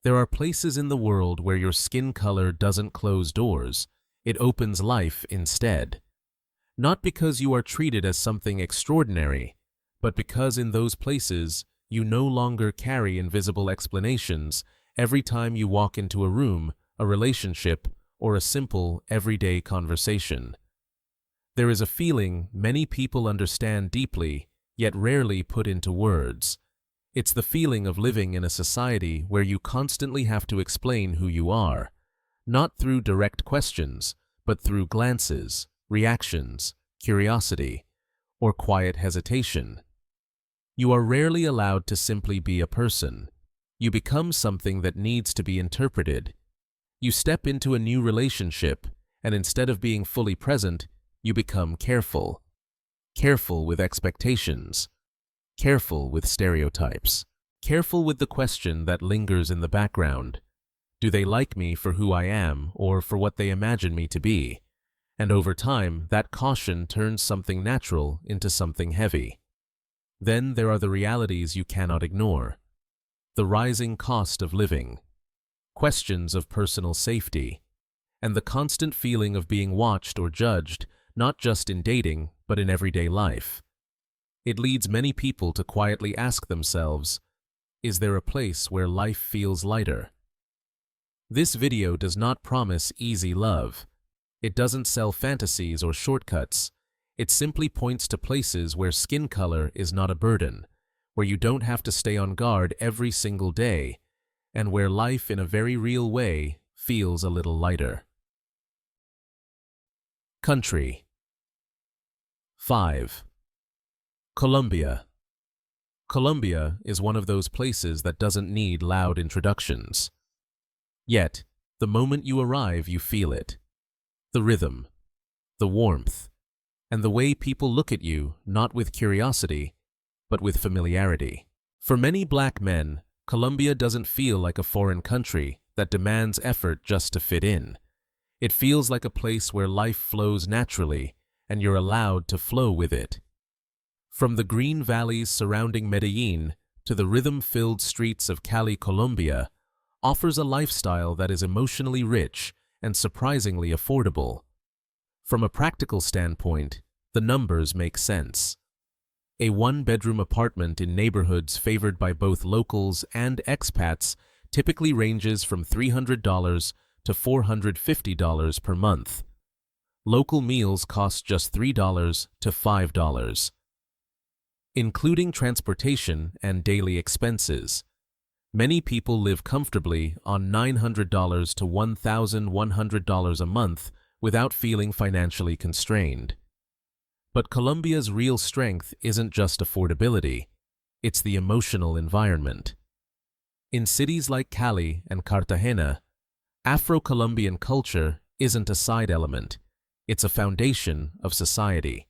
There are places in the world where your skin color doesn't close doors, it opens life instead. Not because you are treated as something extraordinary, but because in those places you no longer carry invisible explanations every time you walk into a room, a relationship, or a simple, everyday conversation. There is a feeling many people understand deeply, yet rarely put into words. It's the feeling of living in a society where you constantly have to explain who you are, not through direct questions, but through glances, reactions, curiosity, or quiet hesitation. You are rarely allowed to simply be a person. You become something that needs to be interpreted. You step into a new relationship, and instead of being fully present, you become careful. Careful with expectations. Careful with stereotypes. Careful with the question that lingers in the background. Do they like me for who I am or for what they imagine me to be? And over time, that caution turns something natural into something heavy. Then there are the realities you cannot ignore. The rising cost of living, questions of personal safety, and the constant feeling of being watched or judged, not just in dating, but in everyday life. It leads many people to quietly ask themselves, is there a place where life feels lighter? This video does not promise easy love. It doesn't sell fantasies or shortcuts. It simply points to places where skin color is not a burden, where you don't have to stay on guard every single day, and where life in a very real way feels a little lighter. Country. 5. Colombia. Colombia is one of those places that doesn't need loud introductions. Yet, the moment you arrive, you feel it. The rhythm, the warmth, and the way people look at you, not with curiosity, but with familiarity. For many black men, Colombia doesn't feel like a foreign country that demands effort just to fit in. It feels like a place where life flows naturally, and you're allowed to flow with it. From the green valleys surrounding Medellin to the rhythm-filled streets of Cali, Colombia, offers a lifestyle that is emotionally rich and surprisingly affordable. From a practical standpoint, the numbers make sense. A one-bedroom apartment in neighborhoods favored by both locals and expats typically ranges from $300 to $450 per month. Local meals cost just $3 to $5. Including transportation and daily expenses, many people live comfortably on $900 to $1,100 a month without feeling financially constrained. But Colombia's real strength isn't just affordability, it's the emotional environment. In cities like Cali and Cartagena, Afro-Colombian culture isn't a side element, it's a foundation of society.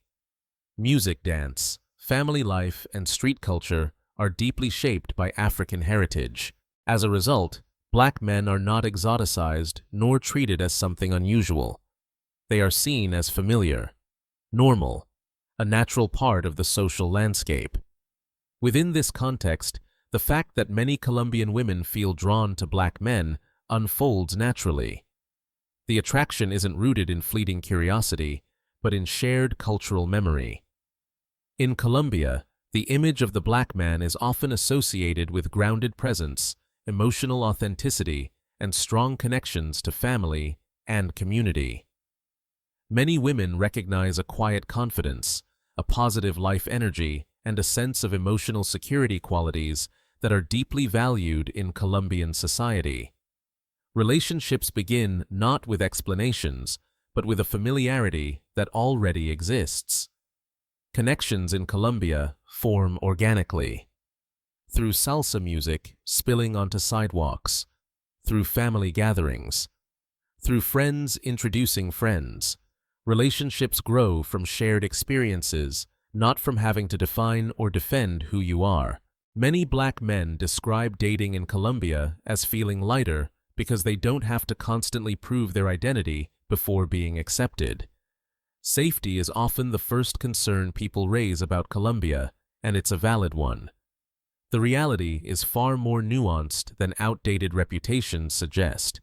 Music, dance, family life, and street culture are deeply shaped by African heritage. As a result, black men are not exoticized nor treated as something unusual. They are seen as familiar, normal, a natural part of the social landscape. Within this context, the fact that many Colombian women feel drawn to black men unfolds naturally. The attraction isn't rooted in fleeting curiosity, but in shared cultural memory. In Colombia, the image of the black man is often associated with grounded presence, emotional authenticity, and strong connections to family and community. Many women recognize a quiet confidence, a positive life energy, and a sense of emotional security qualities that are deeply valued in Colombian society. Relationships begin not with explanations, but with a familiarity that already exists. Connections in Colombia form organically. Through salsa music spilling onto sidewalks, through family gatherings, through friends introducing friends, relationships grow from shared experiences, not from having to define or defend who you are. Many black men describe dating in Colombia as feeling lighter because they don't have to constantly prove their identity before being accepted. Safety is often the first concern people raise about Colombia, and it's a valid one. The reality is far more nuanced than outdated reputations suggest.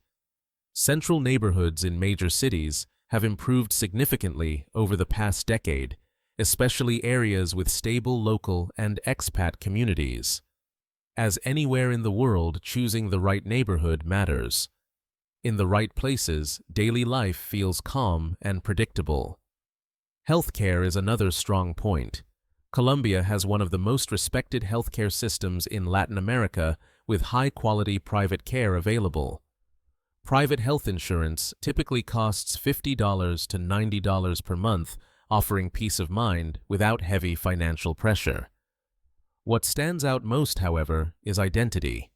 Central neighborhoods in major cities have improved significantly over the past decade, especially areas with stable local and expat communities. As anywhere in the world, choosing the right neighborhood matters. In the right places, daily life feels calm and predictable. Healthcare is another strong point. Colombia has one of the most respected healthcare systems in Latin America, with high-quality private care available. Private health insurance typically costs $50 to $90 per month, offering peace of mind without heavy financial pressure. What stands out most, however, is identity.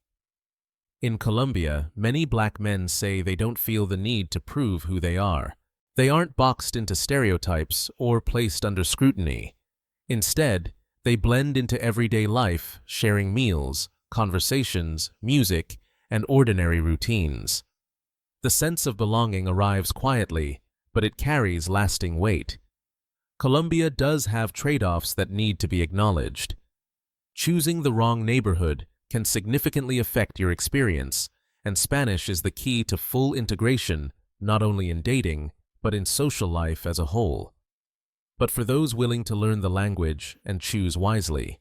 In Colombia, many black men say they don't feel the need to prove who they are. They aren't boxed into stereotypes or placed under scrutiny. Instead, they blend into everyday life, sharing meals, conversations, music, and ordinary routines. The sense of belonging arrives quietly, but it carries lasting weight. Colombia does have trade-offs that need to be acknowledged. Choosing the wrong neighborhood can significantly affect your experience, and Spanish is the key to full integration, not only in dating, but in social life as a whole. But for those willing to learn the language and choose wisely,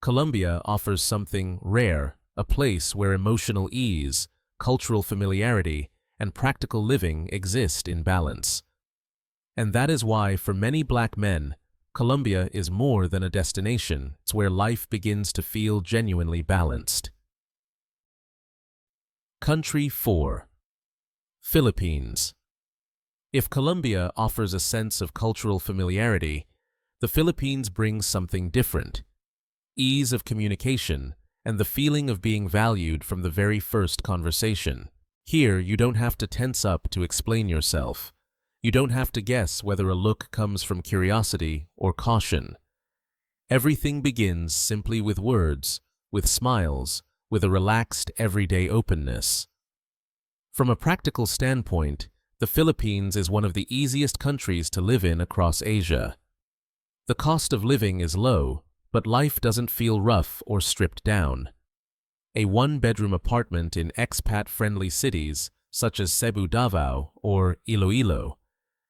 Colombia offers something rare, a place where emotional ease, cultural familiarity, and practical living exist in balance. And that is why, for many black men, Colombia is more than a destination. It's where life begins to feel genuinely balanced. Country 4. Philippines. If Colombia offers a sense of cultural familiarity, the Philippines brings something different: ease of communication and the feeling of being valued from the very first conversation. Here, you don't have to tense up to explain yourself. You don't have to guess whether a look comes from curiosity or caution. Everything begins simply with words, with smiles, with a relaxed, everyday openness. From a practical standpoint, the Philippines is one of the easiest countries to live in across Asia. The cost of living is low, but life doesn't feel rough or stripped down. A one-bedroom apartment in expat-friendly cities, such as Cebu, Davao, or Iloilo,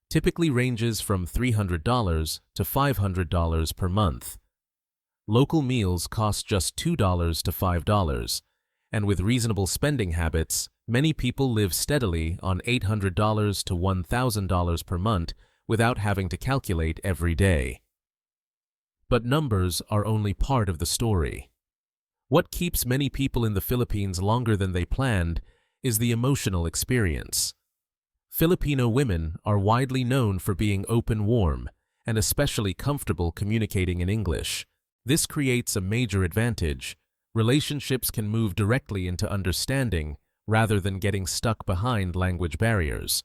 typically ranges from $300 to $500 per month. Local meals cost just $2 to $5, and with reasonable spending habits, many people live steadily on $800 to $1,000 per month without having to calculate every day. But numbers are only part of the story. What keeps many people in the Philippines longer than they planned is the emotional experience. Filipino women are widely known for being open, warm, and especially comfortable communicating in English. This creates a major advantage. Relationships can move directly into understanding rather than getting stuck behind language barriers.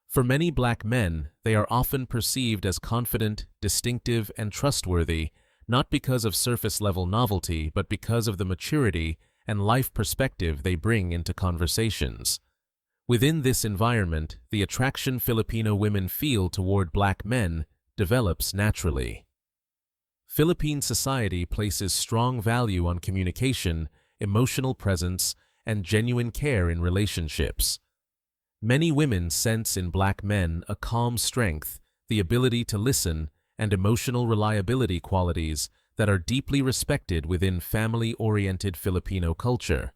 For many black men, they are often perceived as confident, distinctive, and trustworthy, not because of surface-level novelty, but because of the maturity and life perspective they bring into conversations. Within this environment, the attraction Filipino women feel toward black men develops naturally. Philippine society places strong value on communication, emotional presence, and genuine care in relationships. Many women sense in black men a calm strength, the ability to listen, and emotional reliability qualities that are deeply respected within family-oriented Filipino culture.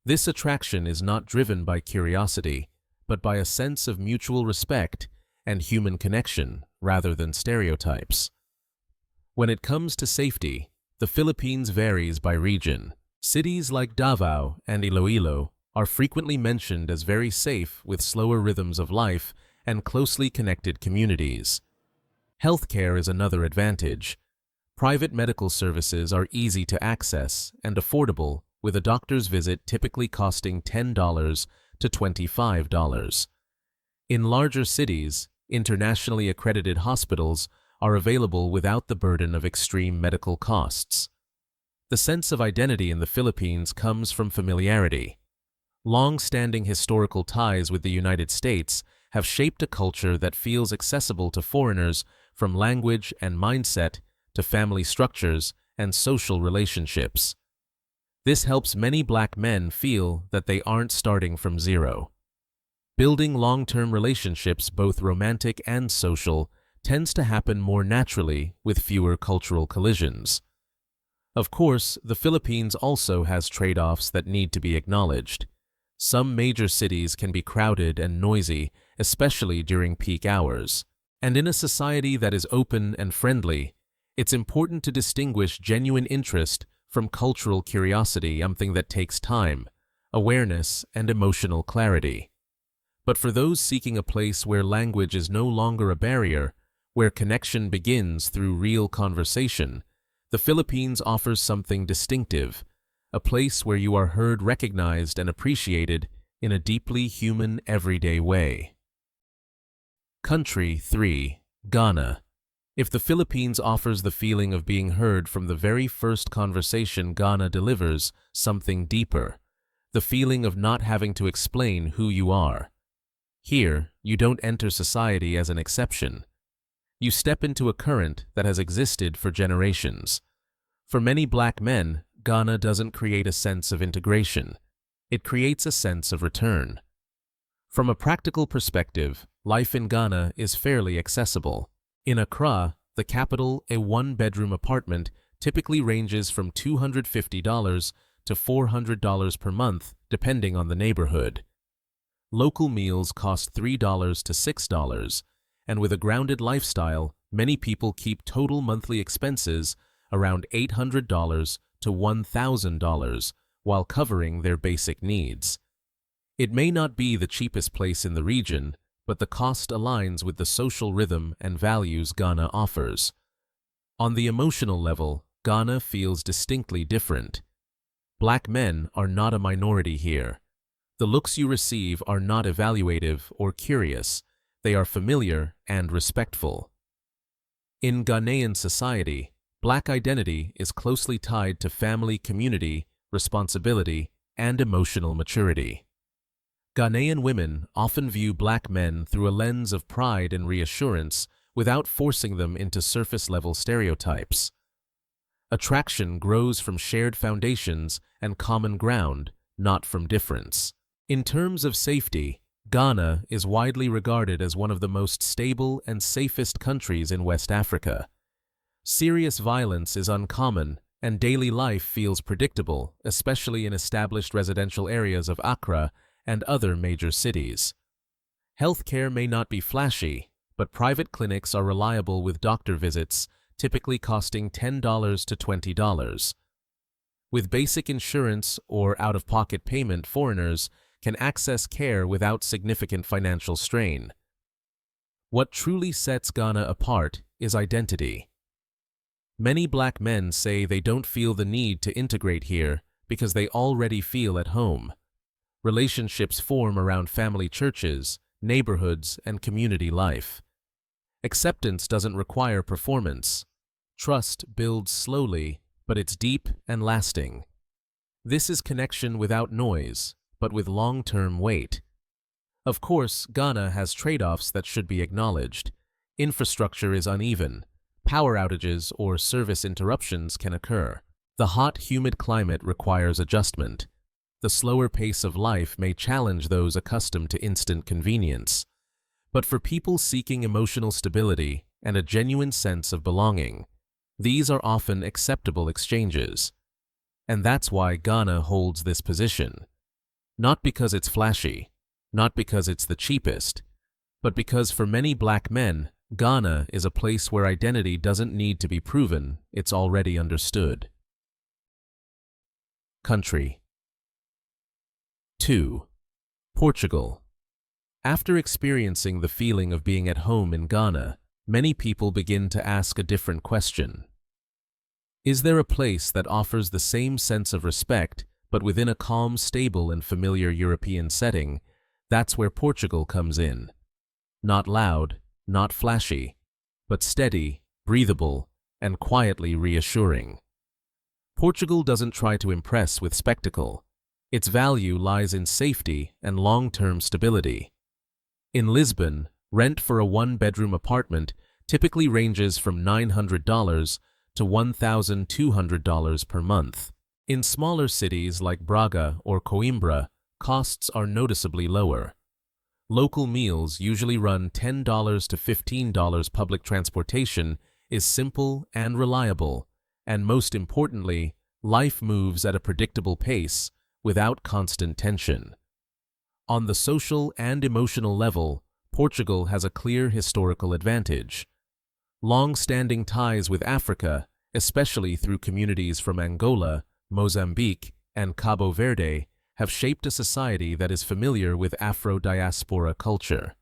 This attraction is not driven by curiosity, but by a sense of mutual respect and human connection rather than stereotypes. When it comes to safety, the Philippines varies by region. Cities like Davao and Iloilo are frequently mentioned as very safe, with slower rhythms of life and closely connected communities. Healthcare is another advantage. Private medical services are easy to access and affordable, with a doctor's visit typically costing $10 to $25. In larger cities, internationally accredited hospitals are available without the burden of extreme medical costs. The sense of identity in the Philippines comes from familiarity. Long-standing historical ties with the United States have shaped a culture that feels accessible to foreigners, from language and mindset to family structures and social relationships. This helps many Black men feel that they aren't starting from zero. Building long-term relationships, both romantic and social, tends to happen more naturally with fewer cultural collisions. Of course, the Philippines also has trade-offs that need to be acknowledged. Some major cities can be crowded and noisy, especially during peak hours. And in a society that is open and friendly, it's important to distinguish genuine interest from cultural curiosity, something that takes time, awareness, and emotional clarity. But for those seeking a place where language is no longer a barrier, where connection begins through real conversation, the Philippines offers something distinctive, a place where you are heard, recognized, and appreciated in a deeply human, everyday way. Country 3. Ghana. If the Philippines offers the feeling of being heard from the very first conversation, Ghana delivers something deeper, the feeling of not having to explain who you are. Here, you don't enter society as an exception. You step into a current that has existed for generations. For many Black men, Ghana doesn't create a sense of integration. It creates a sense of return. From a practical perspective, life in Ghana is fairly accessible. In Accra, the capital, a one-bedroom apartment typically ranges from $250 to $400 per month, depending on the neighborhood. Local meals cost $3 to $6, and with a grounded lifestyle, many people keep total monthly expenses around $800 to $1,000 while covering their basic needs. It may not be the cheapest place in the region, but the cost aligns with the social rhythm and values Ghana offers. On the emotional level, Ghana feels distinctly different. Black men are not a minority here. The looks you receive are not evaluative or curious. They are familiar and respectful. In Ghanaian society, Black identity is closely tied to family, community, responsibility, and emotional maturity. Ghanaian women often view Black men through a lens of pride and reassurance without forcing them into surface-level stereotypes. Attraction grows from shared foundations and common ground, not from difference. In terms of safety, Ghana is widely regarded as one of the most stable and safest countries in West Africa. Serious violence is uncommon, and daily life feels predictable, especially in established residential areas of Accra and other major cities. Healthcare may not be flashy, but private clinics are reliable with doctor visits, typically costing $10 to $20. With basic insurance or out-of-pocket payment, foreigners can access care without significant financial strain. What truly sets Ghana apart is identity. Many Black men say they don't feel the need to integrate here because they already feel at home. Relationships form around family churches, neighborhoods, and community life. Acceptance doesn't require performance. Trust builds slowly, but it's deep and lasting. This is connection without noise, but with long-term weight. Of course, Ghana has trade-offs that should be acknowledged. Infrastructure is uneven. Power outages or service interruptions can occur. The hot, humid climate requires adjustment. The slower pace of life may challenge those accustomed to instant convenience. But for people seeking emotional stability and a genuine sense of belonging, these are often acceptable exchanges. And that's why Ghana holds this position. Not because it's flashy, not because it's the cheapest, but because for many Black men, Ghana is a place where identity doesn't need to be proven, it's already understood. Country 2. Portugal. After experiencing the feeling of being at home in Ghana, many people begin to ask a different question. Is there a place that offers the same sense of respect, but within a calm, stable, and familiar European setting? That's where Portugal comes in. Not loud, not flashy, but steady, breathable, and quietly reassuring. Portugal doesn't try to impress with spectacle. Its value lies in safety and long-term stability. In Lisbon, rent for a one-bedroom apartment typically ranges from $900 to $1,200 per month. In smaller cities like Braga or Coimbra, costs are noticeably lower. Local meals usually run $10 to $15. Public transportation is simple and reliable, and most importantly, life moves at a predictable pace without constant tension. On the social and emotional level, Portugal has a clear historical advantage. Long-standing ties with Africa, especially through communities from Angola, Mozambique, and Cabo Verde, have shaped a society that is familiar with Afro-diaspora culture.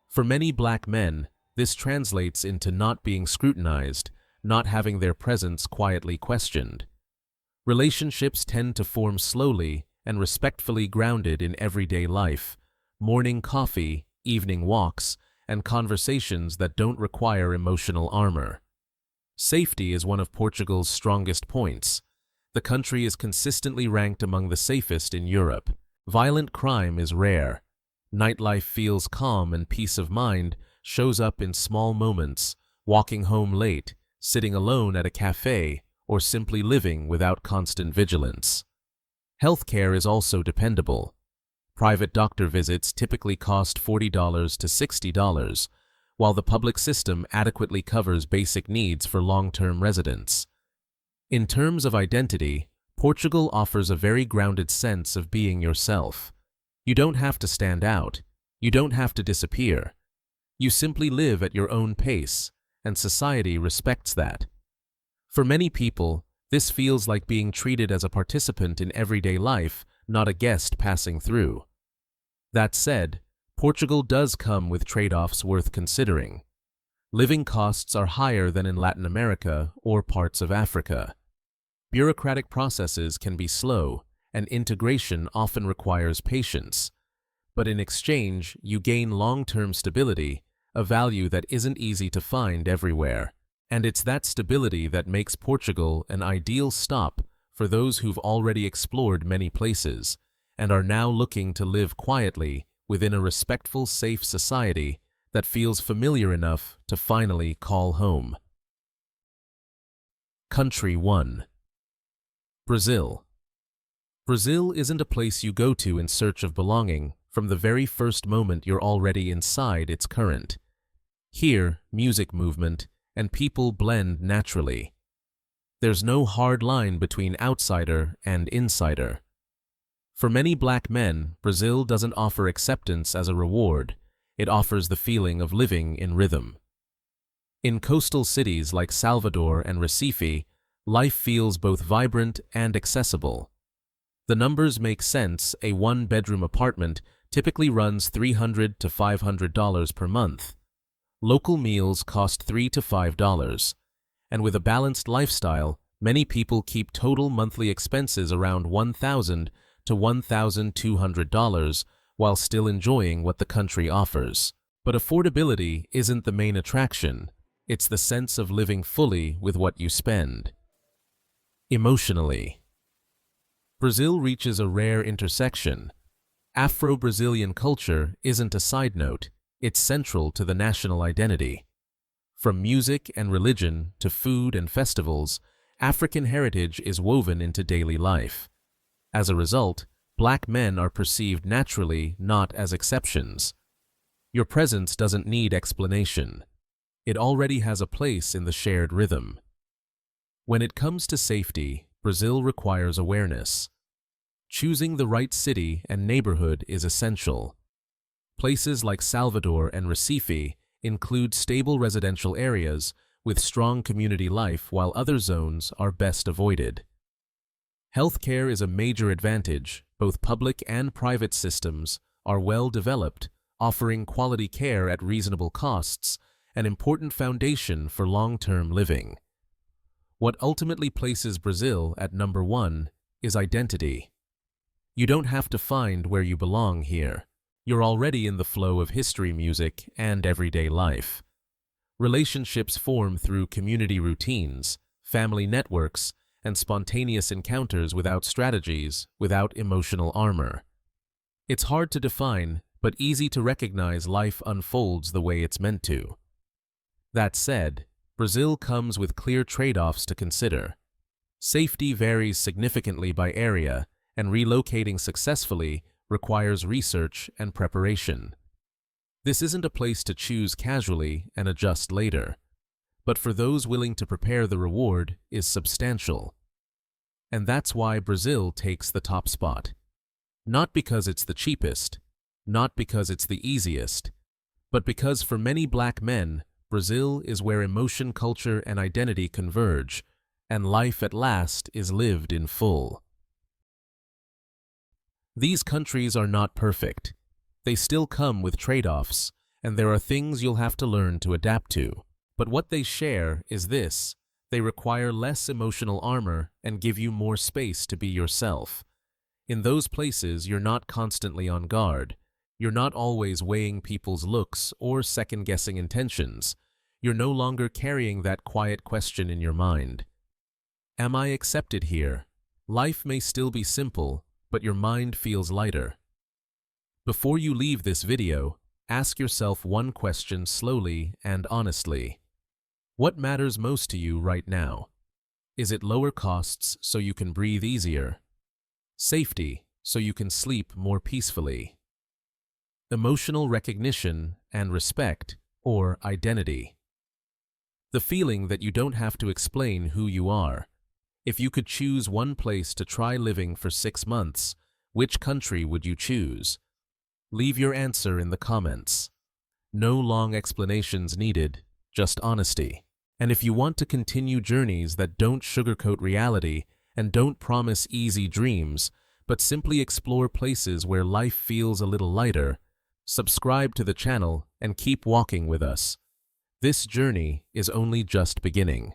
For many black men, this translates into not being scrutinized, not having their presence quietly questioned. Relationships tend to form slowly and respectfully grounded in everyday life, morning coffee, evening walks, and conversations that don't require emotional armor. Safety is one of Portugal's strongest points. The country is consistently ranked among the safest in Europe. Violent crime is rare. Nightlife feels calm, and peace of mind shows up in small moments, walking home late, sitting alone at a cafe, or simply living without constant vigilance. Healthcare is also dependable. Private doctor visits typically cost $40 to $60, while the public system adequately covers basic needs for long-term residents. In terms of identity, Portugal offers a very grounded sense of being yourself. You don't have to stand out. You don't have to disappear. You simply live at your own pace, and society respects that. For many people, this feels like being treated as a participant in everyday life, not a guest passing through. That said, Portugal does come with trade-offs worth considering. Living costs are higher than in Latin America or parts of Africa. Bureaucratic processes can be slow, and integration often requires patience. But in exchange, you gain long-term stability, a value that isn't easy to find everywhere. And it's that stability that makes Portugal an ideal stop for those who've already explored many places and are now looking to live quietly within a respectful, safe society that feels familiar enough to finally call home. Country 1. Brazil. Brazil isn't a place you go to in search of belonging. From the very first moment you're already inside its current. Here, music, movement, and people blend naturally. There's no hard line between outsider and insider. For many black men, Brazil doesn't offer acceptance as a reward. It offers the feeling of living in rhythm. In coastal cities like Salvador and Recife, life feels both vibrant and accessible. The numbers make sense. A one-bedroom apartment typically runs $300 to $500 per month. Local meals cost $3 to $5, and with a balanced lifestyle, many people keep total monthly expenses around $1,000 to $1,200 while still enjoying what the country offers. But affordability isn't the main attraction. It's the sense of living fully with what you spend. Emotionally, Brazil reaches a rare intersection. Afro-Brazilian culture isn't a side note, it's central to the national identity. From music and religion to food and festivals, African heritage is woven into daily life. As a result, black men are perceived naturally, not as exceptions. Your presence doesn't need explanation. It already has a place in the shared rhythm. When it comes to safety, Brazil requires awareness. Choosing the right city and neighborhood is essential. Places like Salvador and Recife include stable residential areas with strong community life, while other zones are best avoided. Healthcare is a major advantage. Both public and private systems are well developed, offering quality care at reasonable costs, an important foundation for long-term living. What ultimately places Brazil at number 1 is identity. You don't have to find where you belong here. You're already in the flow of history, music, and everyday life. Relationships form through community routines, family networks, and spontaneous encounters without strategies, without emotional armor. It's hard to define, but easy to recognize. Life unfolds the way it's meant to. That said, Brazil comes with clear trade-offs to consider. Safety varies significantly by area, and relocating successfully requires research and preparation. This isn't a place to choose casually and adjust later, but for those willing to prepare, the reward is substantial. And that's why Brazil takes the top spot. Not because it's the cheapest, not because it's the easiest, but because for many Black men, Brazil is where emotion, culture, and identity converge, and life at last is lived in full. These countries are not perfect. They still come with trade-offs, and there are things you'll have to learn to adapt to. But what they share is this: they require less emotional armor and give you more space to be yourself. In those places, you're not constantly on guard. You're not always weighing people's looks or second-guessing intentions. You're no longer carrying that quiet question in your mind. Am I accepted here? Life may still be simple, but your mind feels lighter. Before you leave this video, ask yourself one question slowly and honestly. What matters most to you right now? Is it lower costs so you can breathe easier? Safety so you can sleep more peacefully? Emotional recognition and respect, or identity? The feeling that you don't have to explain who you are. If you could choose one place to try living for 6 months, which country would you choose? Leave your answer in the comments. No long explanations needed, just honesty. And if you want to continue journeys that don't sugarcoat reality and don't promise easy dreams, but simply explore places where life feels a little lighter, subscribe to the channel and keep walking with us. This journey is only just beginning.